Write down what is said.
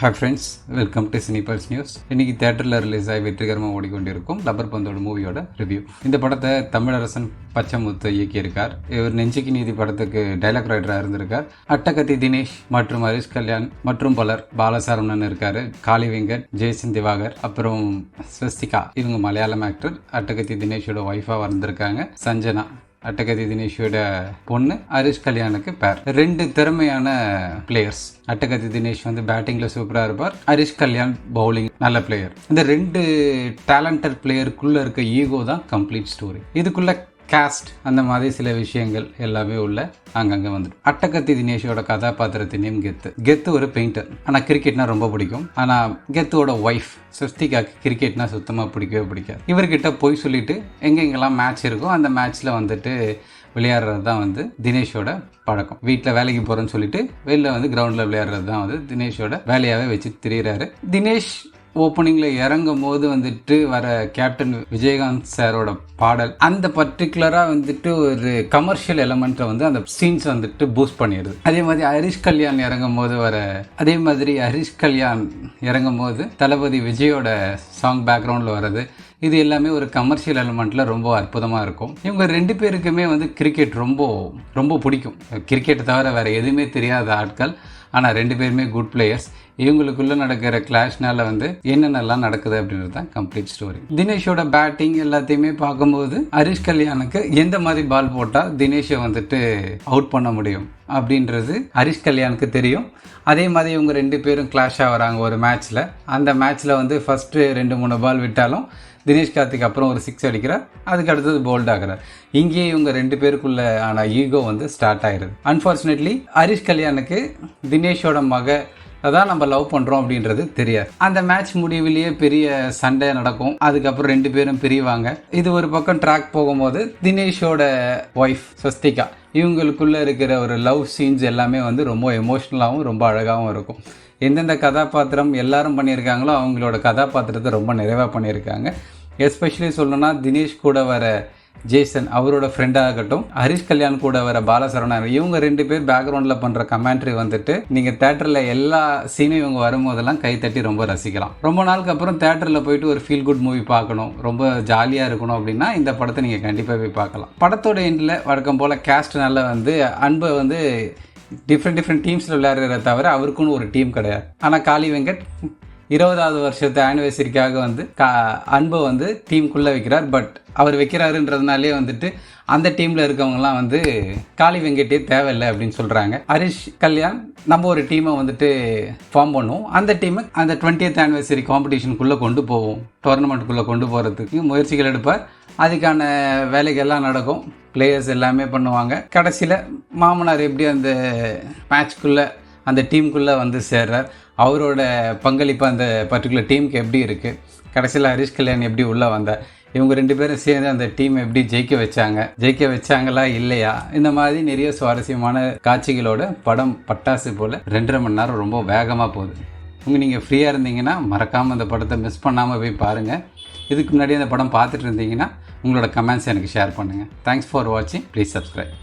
Hi friends, welcome to Cinepulse news. இன்னைக்கு தேட்டரில் release ஆகி வெற்றிகரமாக ஓடிக்கொண்டிருக்கும் லப்பர் பந்தோட மூவியோட ரிவ்யூ. இந்த படத்தை தமிழரசன் பச்சைமுத்து இயக்கியிருக்கார். இவர் நெஞ்சுக்கு நீதி படத்துக்கு டைலாக் ரைட்டராக இருந்திருக்கார். அட்டகத்தி தினேஷ் மற்றும் ஹரிஷ் கல்யாண் மற்றும் பலர், பாலசரவணன் இருக்காரு, காளி வெங்கட், ஜெய்சன் திவாகர், அப்புறம் ஸ்வஸ்திகா, இவங்க மலையாளம் ஆக்டர். அட்டகத்தி தினேஷோட ஒய்ஃபாக வந்திருக்காங்க. சஞ்சனா அட்டகத்தி தினேஷோட பொண்ணு, ஹரிஷ் கல்யாணுக்கு பேர். ரெண்டு திறமையான பிளேயர்ஸ். அட்டகத்தி தினேஷ் வந்து பேட்டிங்ல சூப்பரா இருப்பார், ஹரிஷ் கல்யாண் பவுலிங் நல்ல பிளேயர். இந்த ரெண்டு டேலண்டட் பிளேயருக்குள்ள இருக்க ஈகோ தான் கம்ப்ளீட் ஸ்டோரி. இதுக்குள்ள காஸ்ட் அந்த மாதிரி சில விஷயங்கள் எல்லாமே உள்ள அங்கங்கே வந்துடும். அட்டகத்தி தினேஷோட கதாபாத்திரத்தினையும் கெத்து ஒரு பெயிண்டர். ஆனால் கிரிக்கெட்னா ரொம்ப பிடிக்கும். ஆனால் கெத்தோட ஒய்ஃப் ஸ்வஸ்திகாக்கு கிரிக்கெட்னா சுத்தமாக பிடிக்கவே பிடிக்காது. இவர்கிட்ட போய் சொல்லிட்டு எங்கெங்கெல்லாம் மேட்ச் இருக்கோ அந்த மேட்ச்சில் வந்துட்டு விளையாடுறது தான் வந்து தினேஷோட பழக்கம். வீட்டில் வேலைக்கு போகிறேன்னு சொல்லிட்டு வெளில வந்து கிரவுண்டில் விளையாடுறது தான் வந்து தினேஷோட வேலையாகவே வச்சு திரியிறாரு. தினேஷ் ஓப்பனிங்கில் இறங்கும் போது வந்துட்டு வர கேப்டன் விஜயகாந்த் சாரோட பாடல் அந்த பர்டிகுலராக வந்துட்டு ஒரு கமர்ஷியல் எலமெண்ட்டை வந்து அந்த சீன்ஸ் வந்துட்டு பூஸ்ட் பண்ணிடுது. அதே மாதிரி ஹரிஷ் கல்யாண் இறங்கும் போது தளபதி விஜயோட சாங் பேக்ரவுண்டில் வர்றது, இது எல்லாமே ஒரு கமர்ஷியல் எலமெண்ட்டில் ரொம்ப அற்புதமாக இருக்கும். இவங்க ரெண்டு பேருக்குமே வந்து கிரிக்கெட் ரொம்ப ரொம்ப பிடிக்கும். கிரிக்கெட்டை தவிர வேறு எதுவுமே தெரியாத ஆட்கள். ஆனால் ரெண்டு பேருமே குட் பிளேயர்ஸ். இவங்களுக்குள்ளே நடக்கிற கிளாஷ்னால வந்து என்னென்னலாம் நடக்குது அப்படின்றது தான் கம்ப்ளீட் ஸ்டோரி. தினேஷோட பேட்டிங் எல்லாத்தையுமே பார்க்கும்போது ஹரிஷ் கல்யாணுக்கு எந்த மாதிரி பால் போட்டால் தினேஷை வந்துட்டு அவுட் பண்ண முடியும் அப்படின்றது ஹரிஷ் கல்யாணுக்கு தெரியும். அதே மாதிரி இவங்க ரெண்டு பேரும் கிளாஷ் ஆகிறாங்க ஒரு மேட்ச்சில். அந்த மேட்ச்சில் வந்து ஃபஸ்ட்டு 2-3 பால் விட்டாலும் தினேஷ் கார்த்திக் அப்புறம் ஒரு 6 அடிக்கிறார், அதுக்கு அடுத்தது போல்ட் ஆகிறார். இங்கேயே இவங்க ரெண்டு பேருக்குள்ள ஆன ஈகோ வந்து ஸ்டார்ட் ஆகிடுது. அன்ஃபார்ச்சுனேட்லி ஹரிஷ் கல்யாணுக்கு தினேஷோட மக அதான் நம்ம லவ் பண்ணுறோம் அப்படின்றது தெரியாது. அந்த மேட்ச் முடிவிலேயே பெரிய சண்டை நடக்கும். அதுக்கப்புறம் ரெண்டு பேரும் பிரிவாங்க. இது ஒரு பக்கம் ட்ராக் போகும்போது தினேஷோட ஒய்ஃப் ஸ்வஸ்திகா, இவங்களுக்குள்ள இருக்கிற ஒரு லவ் சீன்ஸ் எல்லாமே வந்து ரொம்ப எமோஷ்னலாகவும் ரொம்ப அழகாகவும் இருக்கும். எந்தெந்த கதாபாத்திரம் எல்லாரும் பண்ணியிருக்காங்களோ அவங்களோட கதாபாத்திரத்தை ரொம்ப நிறைவாக பண்ணியிருக்காங்க. எஸ்பெஷலி சொல்லணும்னா தினேஷ் கூட வர ஜேசன், அவரோட ஃப்ரெண்டாக இருக்கட்டும், ஹரிஷ் கல்யாண் கூட வர பாலசரவணன், இவங்க ரெண்டு பேர் பேக்ரவுண்டில் பண்ணுற கமெண்ட்ரி வந்துட்டு நீங்கள் தேட்டரில் எல்லா சீனும் இவங்க வரும்போதெல்லாம் கைத்தட்டி ரொம்ப ரசிக்கலாம். ரொம்ப நாளுக்கு அப்புறம் தேட்டரில் போயிட்டு ஒரு ஃபீல் குட் மூவி பார்க்கணும், ரொம்ப ஜாலியாக இருக்கணும் அப்படின்னா இந்த படத்தை நீங்கள் கண்டிப்பாக போய் பார்க்கலாம். படத்தோட எண்டில் வழக்கம் போல் கேஸ்ட்னால வந்து அன்பை வந்து டிஃப்ரெண்ட் டீம்ஸில் விளையாடுறத தவிர அவருக்குன்னு ஒரு டீம் கிடையாது. ஆனால் காளி வெங்கட் 20வது வருஷத்து ஆனிவர்சரிக்காக வந்து அன்பை வந்து டீமுக்குள்ளே வைக்கிறார். பட் அவர் வைக்கிறாருன்றதுனாலே வந்துட்டு அந்த டீமில் இருக்கவங்கலாம் வந்து காளி வெங்கட்டே தேவையில்லை அப்படின்னு சொல்கிறாங்க. ஹரிஷ் கல்யாண் நம்ம ஒரு டீமை வந்துட்டு ஃபார்ம் பண்ணுவோம், அந்த டீமை அந்த 20th ஆனிவர்சரி காம்படிஷனுக்குள்ளே கொண்டு போவோம், டோர்னமெண்ட்டுக்குள்ளே கொண்டு போகிறதுக்கு முயற்சிகள் எடுப்பார். அதுக்கான வேலைகள்லாம் நடக்கும், பிளேயர்ஸ் எல்லாமே பண்ணுவாங்க. கடைசியில் மாமனார் எப்படி அந்த மேட்ச்க்குள்ளே அந்த டீமுக்குள்ளே வந்து சேர்றார், அவரோட பங்களிப்பு அந்த பர்டிகுலர் டீமுக்கு எப்படி இருக்குது, கடைசியில் ஹரிஷ் கல்யாண் எப்படி உள்ளே வந்தார், இவங்க ரெண்டு பேரும் சேர்ந்து அந்த டீம் எப்படி ஜெயிக்க வச்சாங்களா இல்லையா, இந்த மாதிரி நிறைய சுவாரஸ்யமான காட்சிகளோட படம் பட்டாசு போல் 2.5 மணி நேரம் ரொம்ப வேகமாக போகுது. நீங்கள் ஃப்ரீயாக இருந்தீங்கன்னா மறக்காமல் அந்த படத்தை மிஸ் பண்ணாமல் போய் பாருங்கள். இதுக்கு முன்னாடி அந்த படம் பார்த்துட்டு இருந்தீங்கன்னா உங்களோட கமெண்ட்ஸ் எனக்கு ஷேர் பண்ணுங்கள். தேங்க்ஸ் ஃபார் வாட்சிங். Please subscribe.